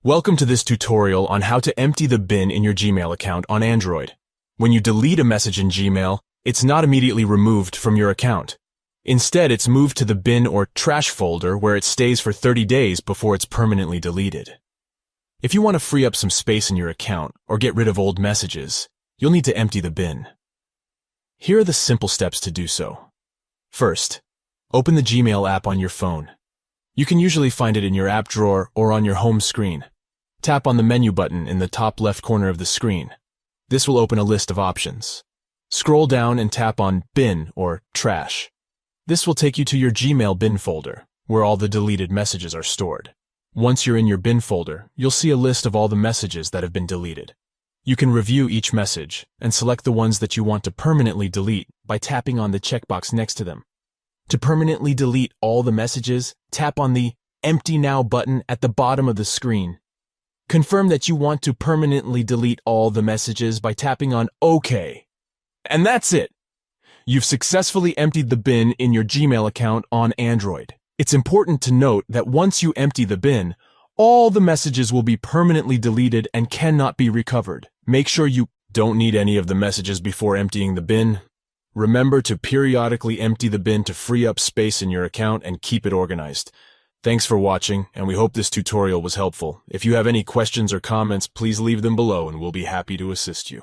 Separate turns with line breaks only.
Welcome to this tutorial on how to empty the bin in your Gmail account on Android. When you delete a message in Gmail, it's not immediately removed from your account. Instead, it's moved to the bin or trash folder where it stays for 30 days before it's permanently deleted. If you want to free up some space in your account or get rid of old messages, you'll need to empty the bin. Here are the simple steps to do so. First, open the Gmail app on your phone. You can usually find it in your app drawer or on your home screen. Tap on the menu button in the top left corner of the screen. This will open a list of options. Scroll down and tap on Bin or Trash. This will take you to your Gmail bin folder, where all the deleted messages are stored. Once you're in your bin folder, you'll see a list of all the messages that have been deleted. You can review each message and select the ones that you want to permanently delete by tapping on the checkbox next to them. To permanently delete all the messages, tap on the Empty Now button at the bottom of the screen. Confirm that you want to permanently delete all the messages by tapping on OK. And that's it! You've successfully emptied the bin in your Gmail account on Android. It's important to note that once you empty the bin, all the messages will be permanently deleted and cannot be recovered. Make sure you don't need any of the messages before emptying the bin. Remember to periodically empty the bin to free up space in your account and keep it organized. Thanks for watching, and we hope this tutorial was helpful. If you have any questions or comments, please leave them below and we'll be happy to assist you.